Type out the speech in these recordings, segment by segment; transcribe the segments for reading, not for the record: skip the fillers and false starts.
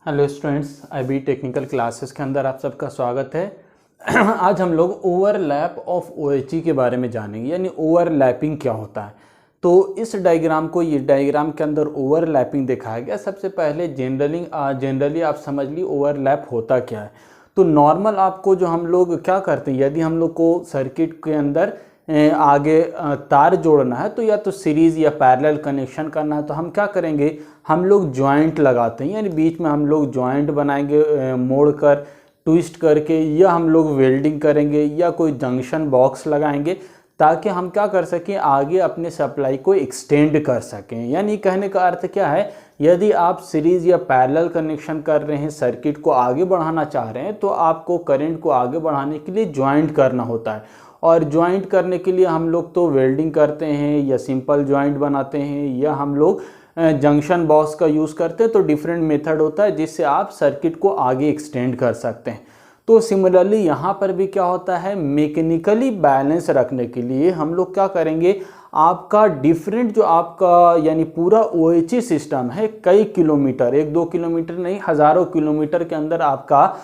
Hello students, IB technical classes के अंदर आप सबका स्वागत है। आज हम लोग ओवरलैप ऑफ OHE के बारे में जानेंगे, यानी ओवरलैपिंग क्या होता है। तो इस डायग्राम के अंदर ओवरलैपिंग दिखाया गया। सबसे पहले जनरली आप समझ ली ओवरलैप होता क्या है। तो नॉर्मल आपको जो हम लोग क्या करते हैं, यदि हम लोग को सर्किट के अंदर आगे तार जोड़ना है तो या तो सीरीज़ या पैरेलल कनेक्शन करना है, तो हम क्या करेंगे, हम लोग जॉइंट लगाते हैं, यानी बीच में हम लोग जॉइंट बनाएंगे मोड़ कर ट्विस्ट करके, या हम लोग वेल्डिंग करेंगे या कोई जंक्शन बॉक्स लगाएंगे ताकि हम क्या कर सकें, आगे अपने सप्लाई को एक्सटेंड कर सकें। यानी कहने का अर्थ क्या है, यदि आप सीरीज़ या पैरेलल कनेक्शन कर रहे हैं, सर्किट को आगे बढ़ाना चाह रहे हैं, तो आपको करंट को आगे बढ़ाने के लिए जॉइंट करना होता है। और जॉइंट करने के लिए हम लोग तो वेल्डिंग करते हैं या सिंपल जॉइंट बनाते हैं या हम लोग जंक्शन बॉक्स का यूज़ करते हैं। तो डिफरेंट मेथड होता है जिससे आप सर्किट को आगे एक्सटेंड कर सकते हैं। तो सिमिलरली यहाँ पर भी क्या होता है, मैकेनिकली बैलेंस रखने के लिए हम लोग क्या करेंगे, आपका डिफरेंट जो आपका यानी पूरा OHE सिस्टम है, कई किलोमीटर, 1-2 किलोमीटर नहीं, हज़ारों किलोमीटर के अंदर आपका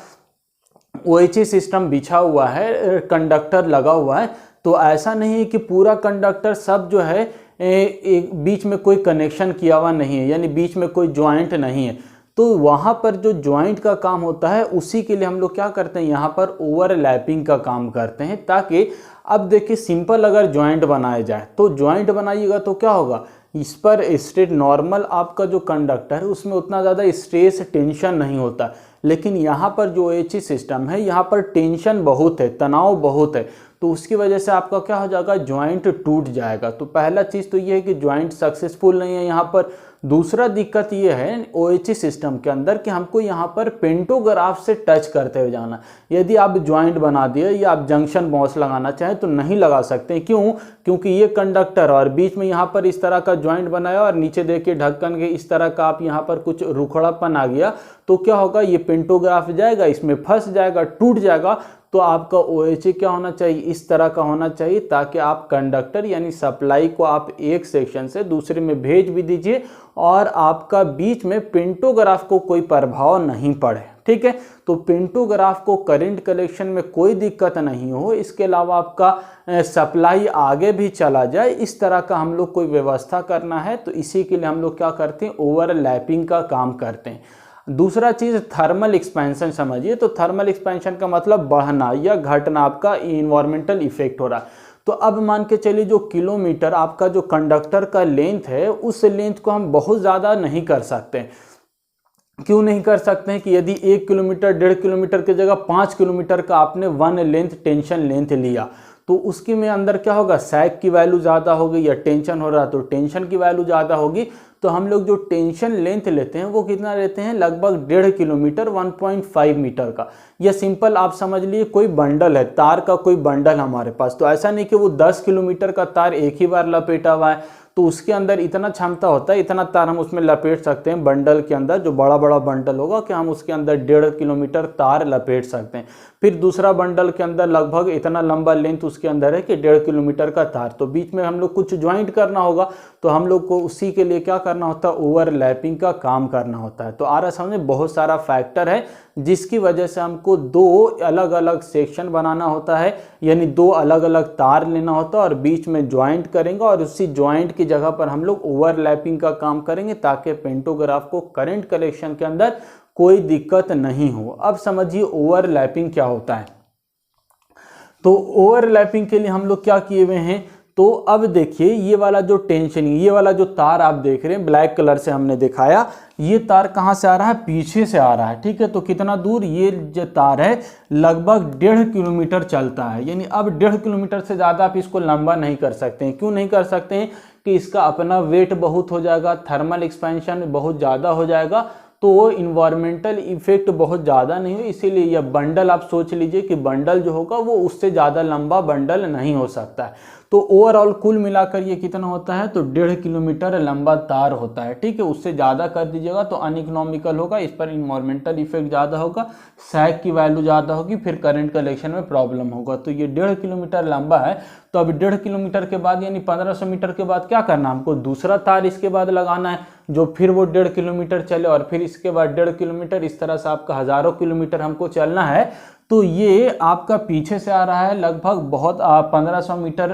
OHE सिस्टम बिछा हुआ है, कंडक्टर लगा हुआ है। तो ऐसा नहीं है कि पूरा कंडक्टर सब जो है एक बीच में कोई कनेक्शन किया हुआ नहीं है, यानी बीच में कोई जॉइंट नहीं है। तो वहाँ पर जो जॉइंट का काम होता है उसी के लिए हम लोग क्या करते हैं, यहाँ पर ओवरलैपिंग का काम करते हैं। ताकि अब देखिए, सिंपल अगर जॉइंट बनाया जाए तो जॉइंट बनाइएगा तो क्या होगा, इस पर स्ट्रेट नॉर्मल आपका जो कंडक्टर है उसमें उतना ज़्यादा स्ट्रेस टेंशन नहीं होता। लेकिन यहाँ पर जो OHE सिस्टम है, यहाँ पर टेंशन बहुत है, तनाव बहुत है। तो उसकी वजह से आपका क्या हो जाएगा, जॉइंट टूट जाएगा। तो पहला चीज़ तो ये है कि जॉइंट सक्सेसफुल नहीं है यहाँ पर। दूसरा दिक्कत ये है OHE सिस्टम के अंदर कि हमको यहाँ पर पेंटोग्राफ से टच करते हुए जाना। यदि आप जॉइंट बना दिए या आप जंक्शन बॉक्स लगाना चाहें तो नहीं लगा सकते। क्यों? क्योंकि ये कंडक्टर और बीच में यहाँ पर इस तरह का जॉइंट बनाया और नीचे देखिए ढक्कन के इस तरह का आप यहाँ पर कुछ रुखड़ापन आ गया, तो क्या होगा, ये पेंटोग्राफ जाएगा, इसमें फंस जाएगा, टूट जाएगा। तो आपका OHE क्या होना चाहिए, इस तरह का होना चाहिए ताकि आप कंडक्टर यानी सप्लाई को आप एक सेक्शन से दूसरे में भेज भी दीजिए और आपका बीच में पेंटोग्राफ को कोई प्रभाव नहीं पड़े। ठीक है, तो पेंटोग्राफ को करंट कलेक्शन में कोई दिक्कत नहीं हो, इसके अलावा आपका सप्लाई आगे भी चला जाए, इस तरह का हम लोग कोई व्यवस्था करना है। तो इसी के लिए हम लोग क्या करते हैं, ओवरलैपिंग का काम करते हैं। दूसरा चीज़ थर्मल एक्सपेंशन समझिए। तो थर्मल एक्सपेंशन का मतलब बढ़ना या घटना, आपका इन्वायरमेंटल इफेक्ट हो रहा है। तो अब मान के चलिए जो किलोमीटर आपका जो कंडक्टर का लेंथ है, उस लेंथ को हम बहुत ज़्यादा नहीं कर सकते। क्यों नहीं कर सकते हैं कि यदि 1 किलोमीटर 1.5 किलोमीटर की जगह 5 किलोमीटर का आपने वन लेंथ टेंशन लेंथ लिया, तो उसकी में अंदर क्या होगा, सैग की वैल्यू ज़्यादा होगी, या टेंशन हो रहा तो टेंशन की वैल्यू ज़्यादा होगी। तो हम लोग जो टेंशन लेंथ लेते हैं वो कितना लेते हैं, लगभग 1.5 किलोमीटर 1.5 मीटर का। या सिंपल आप समझ लिए कोई बंडल है, तार का कोई बंडल हमारे पास। तो ऐसा नहीं कि वो 10 किलोमीटर का तार एक ही बार लपेटा हुआ है, तो उसके अंदर इतना क्षमता होता है, इतना तार हम उसमें लपेट सकते हैं बंडल के अंदर, जो बड़ा बड़ा बंडल होगा कि हम उसके अंदर 1.5 किलोमीटर तार लपेट सकते हैं। फिर दूसरा बंडल के अंदर लगभग इतना लंबा लेंथ उसके अंदर है कि 1.5 किलोमीटर का तार। तो बीच में हम लोग कुछ ज्वाइंट करना होगा, तो हम लोग को उसी के लिए क्या करना होता है, ओवरलैपिंग का काम करना होता है। तो आ रहा समझ में, बहुत सारा फैक्टर है जिसकी वजह से हमको 2 अलग अलग सेक्शन बनाना होता है, यानी 2 अलग अलग तार लेना होता है और बीच में ज्वाइंट करेंगे और उसी ज्वाइंट की जगह पर हम लोग ओवरलैपिंग का काम करेंगे ताकि पेंटोग्राफ को करंट कलेक्शन के अंदर कोई दिक्कत नहीं हो। अब समझिए ओवरलैपिंग क्या होता है। तो ओवरलैपिंग के लिए हम लोग क्या किए हुए हैं, तो अब देखिए ये वाला जो टेंशन, ये वाला जो तार आप देख रहे हैं ब्लैक कलर से हमने दिखाया, ये तार कहाँ से आ रहा है, पीछे से आ रहा है। ठीक है, तो कितना दूर, ये जो तार है लगभग 1.5 किलोमीटर चलता है। यानी अब 1.5 किलोमीटर से ज़्यादा आप इसको लंबा नहीं कर सकते हैं। क्यों नहीं कर सकते हैं, कि इसका अपना वेट बहुत हो जाएगा, थर्मल एक्सपेंशन बहुत ज़्यादा हो जाएगा, तो वो इन्वायरमेंटल इफेक्ट बहुत ज़्यादा नहीं हो। इसीलिए यह बंडल आप सोच लीजिए कि बंडल जो होगा वो उससे ज़्यादा लंबा बंडल नहीं हो सकता है। तो ओवरऑल कुल मिलाकर ये कितना होता है, तो 1.5 किलोमीटर लंबा तार होता है, ठीक है। उससे ज़्यादा कर दीजिएगा तो अनइकोनॉमिकल होगा, इस पर इन्वायरमेंटल इफेक्ट ज़्यादा होगा, सैग की वैल्यू ज़्यादा होगी, फिर करंट कलेक्शन में प्रॉब्लम होगा। तो ये 1.5 किलोमीटर लंबा है, तो अब 1.5 किलोमीटर के बाद यानी 1500 मीटर के बाद क्या करना है, हमको दूसरा तार इसके बाद लगाना है जो फिर वो 1.5 किलोमीटर चले, और फिर इसके बाद 1.5 किलोमीटर, इस तरह से आपका हज़ारों किलोमीटर हमको चलना है। तो ये आपका पीछे से आ रहा है लगभग बहुत 1500 मीटर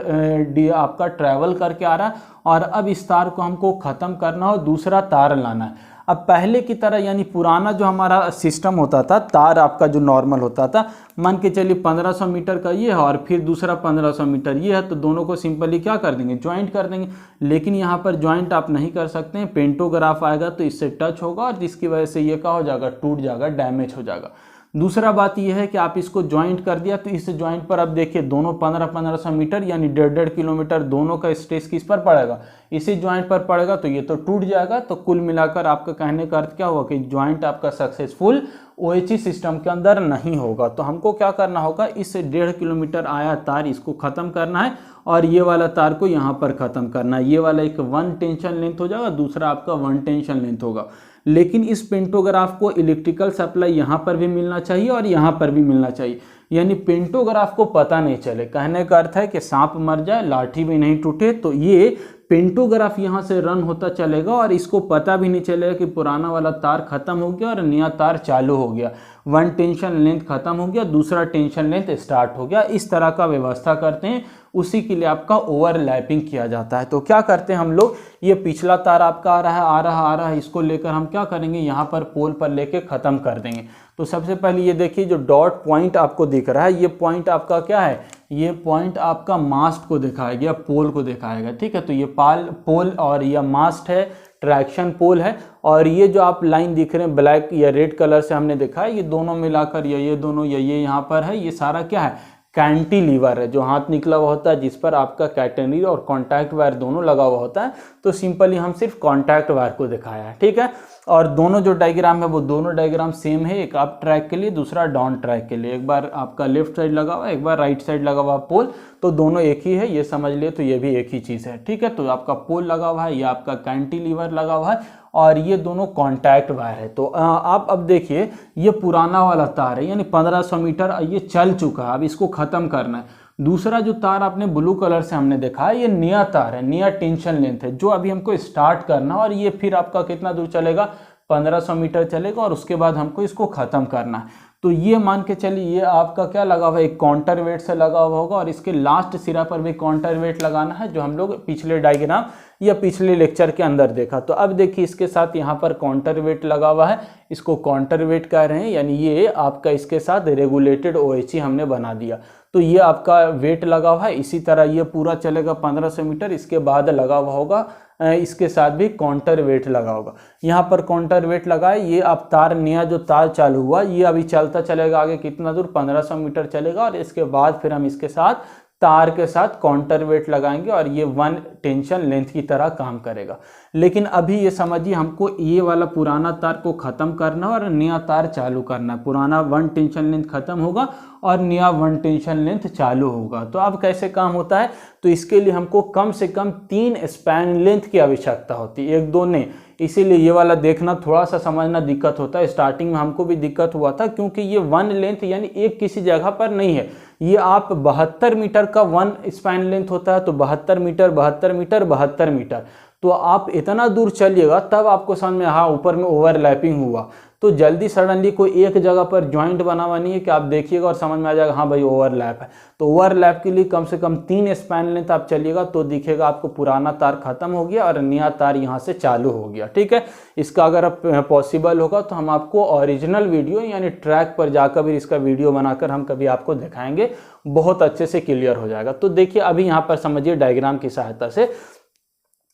आपका ट्रैवल करके आ रहा है, और अब इस तार को हमको ख़त्म करना हो, दूसरा तार लाना है। अब पहले की तरह यानी पुराना जो हमारा सिस्टम होता था, तार आपका जो नॉर्मल होता था, मान के चलिए 1500 मीटर का ये है और फिर दूसरा 1500 मीटर ये है, तो दोनों को सिंपली क्या कर देंगे, ज्वाइंट कर देंगे। लेकिन यहाँ पर ज्वाइंट आप नहीं कर सकते हैं, पेंटोग्राफ आएगा तो इससे टच होगा और जिसकी वजह से ये क्या हो जाएगा, टूट जाएगा, डैमेज हो जाएगा। दूसरा बात यह है कि आप इसको ज्वाइंट कर दिया तो इस ज्वाइंट पर अब देखिए दोनों 1500 मीटर यानी 1.5 किलोमीटर दोनों का स्ट्रेस किस पर पड़ेगा, इसी ज्वाइंट पर पड़ेगा, तो ये तो टूट जाएगा। तो कुल मिलाकर आपका कहने का अर्थ क्या हुआ कि ज्वाइंट आपका सक्सेसफुल OHE सिस्टम के अंदर नहीं होगा। तो हमको क्या करना होगा, इस 1.5 किलोमीटर आया तार इसको ख़त्म करना है और ये वाला तार को यहाँ पर ख़त्म करना है। ये वाला एक 1 टेंशन लेंथ हो जाएगा, दूसरा आपका 1 टेंशन लेंथ होगा। लेकिन इस पेंटोग्राफ को इलेक्ट्रिकल सप्लाई यहाँ पर भी मिलना चाहिए और यहाँ पर भी मिलना चाहिए, यानी पेंटोग्राफ को पता नहीं चले। कहने का अर्थ है कि सांप मर जाए लाठी भी नहीं टूटे, तो ये पेंटोग्राफ यहाँ से रन होता चलेगा और इसको पता भी नहीं चलेगा कि पुराना वाला तार खत्म हो गया और नया तार चालू हो गया, 1 टेंशन लेंथ खत्म हो गया, दूसरा टेंशन लेंथ स्टार्ट हो गया। इस तरह का व्यवस्था करते हैं, उसी के लिए आपका ओवरलैपिंग किया जाता है। तो क्या करते हैं हम लोग, ये पिछला तार आपका आ रहा है, इसको लेकर हम क्या करेंगे, यहाँ पर पोल पर लेके ख़त्म कर देंगे। तो सबसे पहले ये देखिए जो डॉट पॉइंट आपको दिख रहा है, ये पॉइंट आपका क्या है, ये पॉइंट आपका मास्ट को दिखाएगा या पोल को दिखाएगा, ठीक है। तो ये पोल और यह मास्ट है, ट्रैक्शन पोल है, और ये जो आप लाइन दिख रहे हैं ब्लैक या रेड कलर से हमने देखा है, ये दोनों मिलाकर ये दोनों ये यहाँ पर है, ये सारा क्या है, कैंटिलीवर है, जो हाथ निकला हुआ होता है जिस पर आपका कैटेनरी और कॉन्टैक्ट वायर दोनों लगा हुआ होता है। तो सिंपली हम सिर्फ कॉन्टैक्ट वायर को दिखाया है, ठीक है। और दोनों जो डायग्राम है वो दोनों डायग्राम सेम है, एक अप ट्रैक के लिए, दूसरा डाउन ट्रैक के लिए। एक बार आपका लेफ्ट साइड लगा हुआ, एक बार राइट साइड लगा हुआ पोल, तो दोनों एक ही है, ये समझ लिए, तो ये भी एक ही चीज़ है, ठीक है। तो आपका पोल लगा हुआ है, ये आपका कैंटिलीवर लगा हुआ है, और ये दोनों कॉन्टैक्ट वायर है। तो आप अब देखिए ये पुराना वाला तार है, यानी 1500 मीटर ये चल चुका है, अब इसको ख़त्म करना है। दूसरा जो तार आपने ब्लू कलर से हमने देखा है, ये नया तार है, नया टेंशन लेंथ है, जो अभी हमको स्टार्ट करना है, और ये फिर आपका कितना दूर चलेगा, 1500 मीटर चलेगा, और उसके बाद हमको इसको ख़त्म करना है। तो ये मान के चलिए ये आपका क्या लगा हुआ है, एक काउंटर वेट से लगा हुआ होगा, और इसके लास्ट सिरा पर भी काउंटर वेट लगाना है, जो हम लोग पिछले डायग्राम या पिछले लेक्चर के अंदर देखा। तो अब देखिए इसके साथ यहाँ पर काउंटर वेट लगा हुआ है, इसको काउंटर वेट कह रहे हैं, यानी ये आपका इसके साथ रेगुलेटेड OHE हमने बना दिया। तो ये आपका वेट लगा हुआ है, इसी तरह ये पूरा चलेगा 1500 मीटर, इसके बाद लगा हुआ होगा इसके साथ भी काउंटर वेट लगा होगा। यहाँ पर काउंटर वेट लगा है, ये अब तार नया जो तार चालू हुआ ये अभी चलता चलेगा आगे कितना दूर, 1500 मीटर चलेगा, और इसके बाद फिर हम इसके साथ तार के साथ काउंटर वेट लगाएंगे और ये 1 टेंशन लेंथ की तरह काम करेगा। लेकिन अभी ये समझिए हमको ये वाला पुराना तार को ख़त्म करना है और नया तार चालू करना है। पुराना 1 टेंशन लेंथ ख़त्म होगा और नया 1 टेंशन लेंथ चालू होगा। तो अब कैसे काम होता है, तो इसके लिए हमको कम से कम 3 स्पैन लेंथ की आवश्यकता होती है, 1 2 नहीं। इसीलिए ये वाला देखना थोड़ा सा समझना दिक्कत होता है, स्टार्टिंग में हमको भी दिक्कत हुआ था, क्योंकि ये 1 लेंथ यानी एक किसी जगह पर नहीं है, ये आप 72 मीटर का 1 स्पैन लेंथ होता है, तो 72 मीटर 72 मीटर 72 मीटर, तो आप इतना दूर चलिएगा तब आपको समझ में, हाँ ऊपर में ओवरलैपिंग हुआ। तो जल्दी सडनली कोई एक जगह पर जॉइंट बना हुआ नहीं है कि आप देखिएगा और समझ में आ जाएगा हाँ भाई ओवरलैप है। तो ओवरलैप के लिए कम से कम 3 स्पैन लेंथ आप चलिएगा तो दिखेगा आपको पुराना तार खत्म हो गया और नया तार यहाँ से चालू हो गया, ठीक है। इसका अगर पॉसिबल होगा तो हम आपको ओरिजिनल वीडियो यानी ट्रैक पर जाकर भी इसका वीडियो बनाकर हम कभी आपको दिखाएंगे, बहुत अच्छे से क्लियर हो जाएगा। तो देखिए अभी यहाँ पर समझिए डायग्राम की सहायता से,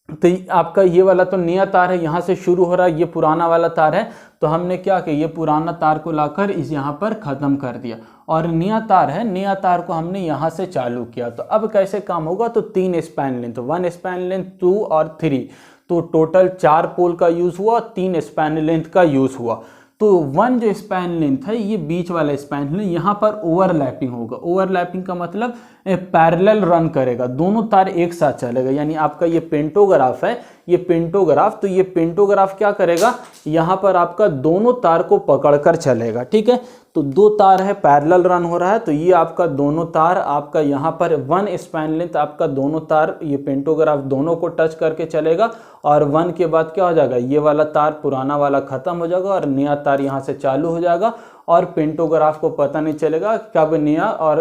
तो आपका ये वाला तो नया तार है, यहाँ से शुरू हो रहा है, ये पुराना वाला तार है, तो हमने क्या किया, ये पुराना तार को लाकर इस यहाँ पर ख़त्म कर दिया और नया तार है, नया तार को हमने यहाँ से चालू किया। तो अब कैसे काम होगा, तो 3 स्पैन लेंथ, 1 स्पैन लेंथ 2 और 3, तो टोटल 4 पोल का यूज़ हुआ, 3 स्पैन लेंथ का यूज़ हुआ। तो वन जो स्पैन लेंथ है ये बीच वाला स्पैन लेंथ, यहाँ पर ओवरलैपिंग होगा। ओवरलैपिंग का मतलब पैरेलल रन करेगा, दोनों तार एक साथ चलेगा। यानी आपका ये पेंटोग्राफ है, ये पेंटोग्राफ, तो ये पेंटोग्राफ क्या करेगा, यहाँ पर आपका दोनों तार को पकड़कर चलेगा। ठीक है, तो दो तार है, पैरेलल रन हो रहा है, तो ये आपका दोनों तार आपका यहाँ पर वन स्पैन लेंथ आपका दोनों तार ये पेंटोग्राफ दोनों को टच करके चलेगा। और वन के बाद क्या हो जाएगा, ये वाला तार पुराना वाला खत्म हो जाएगा और नया तार यहाँ से चालू हो जाएगा। और पेंटोग्राफ को पता नहीं चलेगा कब नया और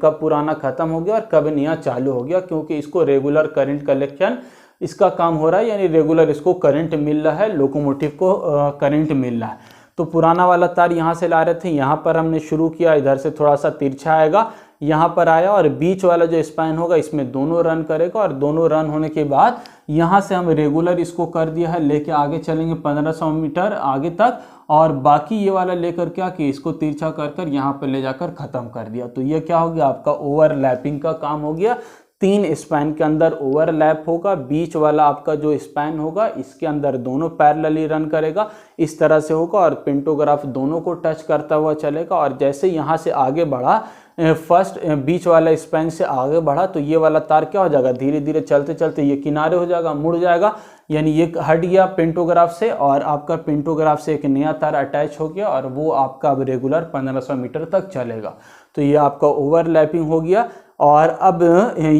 कब पुराना खत्म हो गया और कब नया चालू हो गया, क्योंकि इसको रेगुलर करंट कलेक्शन इसका काम हो रहा है, यानी रेगुलर इसको करंट मिल रहा है, लोकोमोटिव को करंट मिल रहा है। तो पुराना वाला तार यहाँ से ला रहे थे, यहाँ पर हमने शुरू किया, इधर से थोड़ा सा तिरछा आएगा, यहाँ पर आया और बीच वाला जो स्पैन होगा इसमें दोनों रन करेगा। और दोनों रन होने के बाद यहाँ से हम रेगुलर इसको कर दिया है, लेके आगे चलेंगे 1500 मीटर आगे तक, और बाकी ये वाला लेकर क्या कि इसको तिरछा कर कर यहाँ पर ले जाकर ख़त्म कर दिया। तो ये क्या हो गया, आपका ओवरलैपिंग का काम हो गया। 3 स्पैन के अंदर ओवरलैप होगा, बीच वाला आपका जो स्पैन होगा इसके अंदर दोनों पैरेलली रन करेगा, इस तरह से होगा। और पेंटोग्राफ दोनों को टच करता हुआ चलेगा। और जैसे यहाँ से आगे बढ़ा, फर्स्ट बीच वाला स्पैन से आगे बढ़ा, तो ये वाला तार क्या हो जाएगा, धीरे धीरे चलते चलते ये किनारे हो जाएगा, मुड़ जाएगा, यानी ये हट गया पेंटोग्राफ से। और आपका पेंटोग्राफ से एक नया तार अटैच हो गया और वो आपका अब रेगुलर 1500 मीटर तक चलेगा। तो ये आपका ओवरलैपिंग हो गया। और अब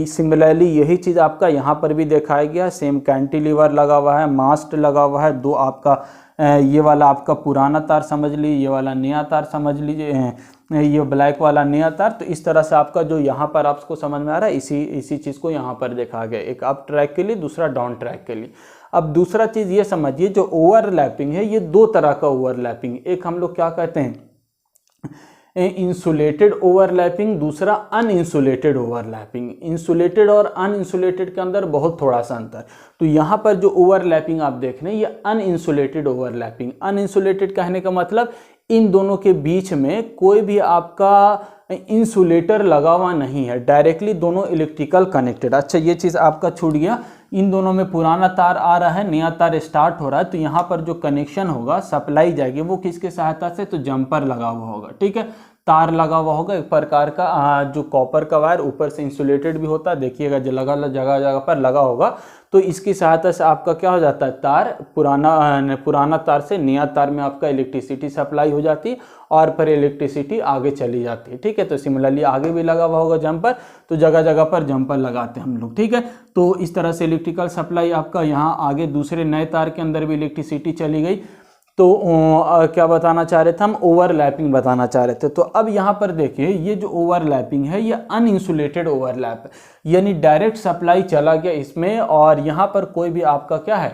सिमिलरली यही चीज़ आपका यहाँ पर भी दिखाया गया, सेम कैंटिलीवर लगा हुआ है, मास्ट लगा हुआ है, दो आपका ये वाला आपका पुराना तार समझ लीजिए, ये वाला नया तार समझ लीजिए, ये ब्लैक वाला नया तार। तो इस तरह से आपका जो यहाँ पर आपको समझ में आ रहा है, इसी चीज़ को यहाँ पर देखा गया, एक अप ट्रैक के लिए, दूसरा डाउन ट्रैक के लिए। अब दूसरा चीज़ ये समझिए, जो ओवरलैपिंग है ये दो तरह का ओवरलैपिंग, एक हम लोग क्या कहते हैं इंसुलेटेड ओवरलैपिंग, दूसरा अनइंसुलेटेड ओवरलैपिंग। इंसुलेटेड और अनइंसुलेटेड के अंदर बहुत थोड़ा सा अंतर। तो यहाँ पर जो ओवरलैपिंग आप देख रहे हैं ये अनइंसुलेटेड ओवरलैपिंग। अनइंसुलेटेड कहने का मतलब इन दोनों के बीच में कोई भी आपका इंसुलेटर लगा हुआ नहीं है, डायरेक्टली दोनों इलेक्ट्रिकल कनेक्टेड। अच्छा, ये चीज़ आपका छूट गया, इन दोनों में पुराना तार आ रहा है, नया तार स्टार्ट हो रहा है, तो यहाँ पर जो कनेक्शन होगा, सप्लाई जाएगी, वो किसके सहायता से, तो जंपर लगा हुआ होगा। ठीक है, तार लगा हुआ होगा एक प्रकार का, जो कॉपर का वायर ऊपर से इंसुलेटेड भी होता है, देखिएगा जो जगह जगह पर लगा होगा, तो इसकी सहायता से आपका क्या हो जाता है, तार पुराना तार से नया तार में आपका इलेक्ट्रिसिटी सप्लाई हो जाती है और फिर इलेक्ट्रिसिटी आगे चली जाती है। ठीक है, तो सिमिलरली आगे भी लगा हुआ होगा जंपर, तो जगह जगह पर जंपर लगाते हैं हम लोग। ठीक है, तो इस तरह से इलेक्ट्रिकल सप्लाई आपका यहाँ आगे दूसरे नए तार के अंदर भी इलेक्ट्रिसिटी चली गई। तो क्या बताना चाह रहे थे हम, ओवरलैपिंग बताना चाह रहे थे। तो अब यहाँ पर देखिए, ये जो ओवरलैपिंग है ये अनइंसुलेटेड ओवरलैप है, यानी डायरेक्ट सप्लाई चला गया इसमें और यहाँ पर कोई भी आपका क्या है,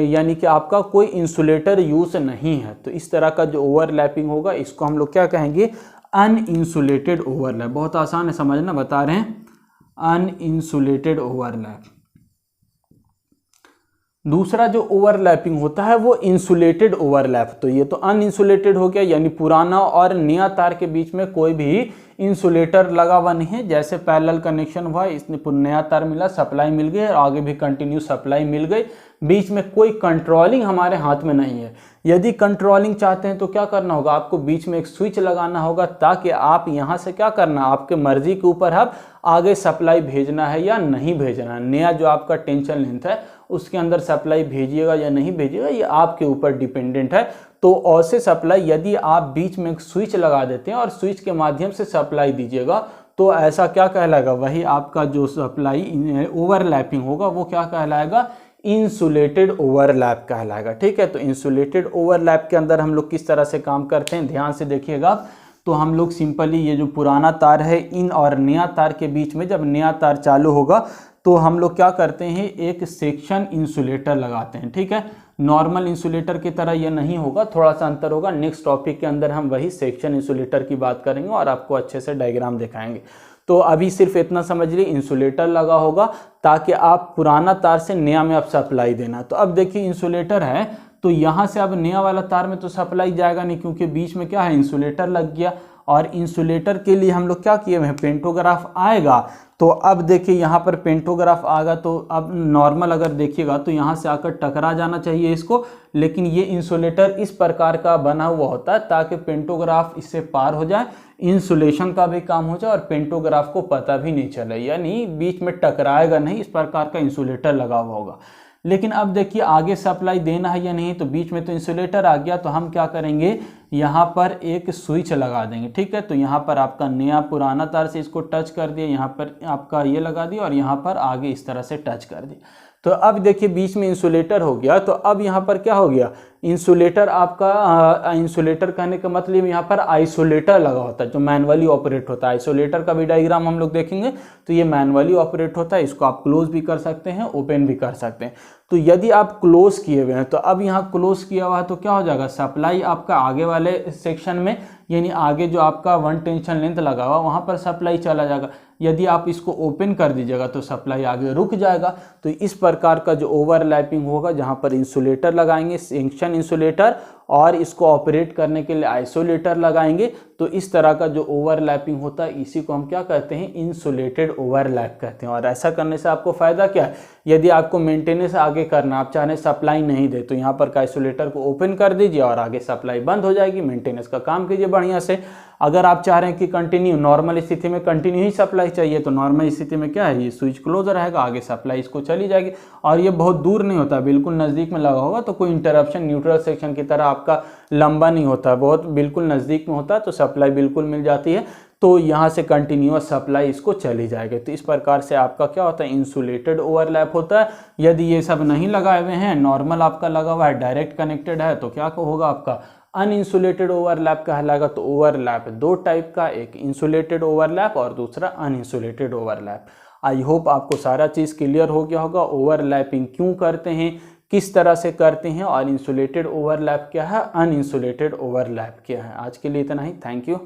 यानी कि आपका कोई इंसुलेटर यूज नहीं है। तो इस तरह का जो ओवरलैपिंग होगा इसको हम लोग क्या कहेंगे, अनइंसुलेटेड ओवरलैप। बहुत आसान है समझना, बता रहे हैं, अनइंसुलेटेड ओवरलैप। दूसरा जो ओवरलैपिंग होता है वो इंसुलेटेड ओवरलैप। तो ये तो अनइंसुलेटेड हो गया, यानी पुराना और नया तार के बीच में कोई भी इंसुलेटर लगा हुआ नहीं है। जैसे पैरेलल कनेक्शन हुआ, इसने नया तार मिला, सप्लाई मिल गई और आगे भी कंटिन्यू सप्लाई मिल गई, बीच में कोई कंट्रोलिंग हमारे हाथ में नहीं है। यदि कंट्रोलिंग चाहते हैं तो क्या करना होगा, आपको बीच में एक स्विच लगाना होगा, ताकि आप यहाँ से क्या करना, आपके मर्जी के ऊपर आप आगे सप्लाई भेजना है या नहीं भेजना है। नया जो आपका टेंशन लेंथ है उसके अंदर सप्लाई भेजिएगा या नहीं भेजिएगा, ये आपके ऊपर डिपेंडेंट है। तो ऐसे सप्लाई यदि आप बीच में एक स्विच लगा देते हैं और स्विच के माध्यम से सप्लाई दीजिएगा, तो ऐसा क्या कहलाएगा, वही आपका जो सप्लाई ओवरलैपिंग होगा वो क्या कहलाएगा, इंसुलेटेड ओवरलैप कहलाएगा। ठीक है, तो इंसुलेटेड ओवरलैप के अंदर हम लोग किस तरह से काम करते हैं, ध्यान से देखिएगा। तो हम लोग सिंपली ये जो पुराना तार है, इन और नया तार के बीच में जब नया तार चालू होगा तो हम लोग क्या करते हैं, एक सेक्शन इंसुलेटर लगाते हैं। ठीक है, नॉर्मल इंसुलेटर की तरह ये नहीं होगा, थोड़ा सा अंतर होगा। नेक्स्ट टॉपिक के अंदर हम वही सेक्शन इंसुलेटर की बात करेंगे और आपको अच्छे से डायग्राम दिखाएंगे। तो अभी सिर्फ इतना समझ लीजिए, इंसुलेटर लगा होगा ताकि आप पुराना तार से नया में आप सप्लाई देना। तो अब देखिए इंसुलेटर है, तो यहाँ से अब नया वाला तार में तो सप्लाई जाएगा नहीं, क्योंकि बीच में क्या है, इंसुलेटर लग गया। और इंसुलेटर के लिए हम लोग क्या किए हुए हैं, पेंटोग्राफ आएगा। तो अब देखिए यहाँ पर पेंटोग्राफ आएगा तो अब नॉर्मल अगर देखिएगा तो यहाँ से आकर टकरा जाना चाहिए इसको, लेकिन ये इंसुलेटर इस प्रकार का बना हुआ होता है ताकि पेंटोग्राफ इससे पार हो जाए, इंसुलेशन का भी काम हो जाए और पेंटोग्राफ को पता भी नहीं चले, यानी बीच में टकराएगा नहीं, इस प्रकार का इंसुलेटर लगा हुआ होगा। लेकिन अब देखिए आगे सप्लाई देना है या नहीं, तो बीच में तो इंसुलेटर आ गया, तो हम क्या करेंगे, यहाँ पर एक स्विच लगा देंगे। ठीक है, तो यहाँ पर आपका नया पुराना तार से इसको टच कर दिया, यहाँ पर आपका ये लगा दिया और यहाँ पर आगे इस तरह से टच कर दिया। तो अब देखिए बीच में इंसुलेटर हो गया, तो अब यहाँ पर क्या हो गया, इंसुलेटर आपका इंसुलेटर कहने का मतलब यहाँ पर आइसोलेटर लगा होता है जो मैनुअली ऑपरेट होता है। आइसोलेटर का भी डायग्राम हम लोग देखेंगे, तो ये मैनुअली ऑपरेट होता है, इसको आप क्लोज भी कर सकते हैं, ओपन भी कर सकते हैं। तो यदि आप क्लोज किए हुए हैं तो अब यहाँ क्लोज किया हुआ है तो क्या हो जाएगा, सप्लाई आपका आगे वाले सेक्शन में, यानी आगे जो आपका 1 टेंशन लेंथ लगा हुआ वहाँ पर सप्लाई चला जाएगा। यदि आप इसको ओपन कर दीजिएगा तो सप्लाई आगे रुक जाएगा। तो इस प्रकार का जो ओवरलैपिंग होगा, जहाँ पर इंसुलेटर लगाएंगे सेक्शन इंसुलेटर और इसको ऑपरेट करने के लिए आइसोलेटर लगाएंगे, तो इस तरह का जो ओवरलैपिंग होता है इसी को हम क्या कहते हैं, इंसुलेटेड ओवरलैप कहते हैं। और ऐसा करने से आपको फ़ायदा क्या है, यदि आपको मेंटेनेंस आगे करना, आप चाह रहे सप्लाई नहीं दे, तो यहाँ पर का आइसोलेटर को ओपन कर दीजिए और आगे सप्लाई बंद हो जाएगी, मेंटेनेंस का काम कीजिए बढ़िया से। अगर आप चाह रहे हैं कि कंटिन्यू नॉर्मल स्थिति में कंटिन्यू ही सप्लाई चाहिए, तो नॉर्मल स्थिति में क्या है, ये स्विच क्लोज रहेगा, आगे सप्लाई इसको चली जाएगी और ये बहुत दूर नहीं होता, बिल्कुल नज़दीक में लगा होगा, तो कोई इंटरप्शन न्यूट्रल सेक्शन की तरह आपका लंबा नहीं होता, बहुत बिल्कुल नज़दीक में होता है, तो सप्लाई बिल्कुल मिल जाती है। तो यहाँ से कंटिन्यूअस सप्लाई इसको चली जाएगी। तो इस प्रकार से आपका क्या होता है, इंसुलेटेड ओवरलैप होता है। यदि ये सब नहीं लगाए हुए हैं, नॉर्मल आपका लगा हुआ है, डायरेक्ट कनेक्टेड है, तो क्या होगा, आपका अनइंसुलेटेड ओवरलैप कहलाएगा। तो ओवरलैप 2 टाइप का, एक इंसुलेटेड ओवरलैप और दूसरा अनइंसुलेटेड ओवरलैप। आई होप आपको सारा चीज़ क्लियर हो गया होगा, ओवरलैपिंग क्यों करते हैं, किस तरह से करते हैं और इंसुलेटेड ओवरलैप क्या है, अनइंसुलेटेड ओवरलैप क्या है। आज के लिए इतना ही, थैंक यू।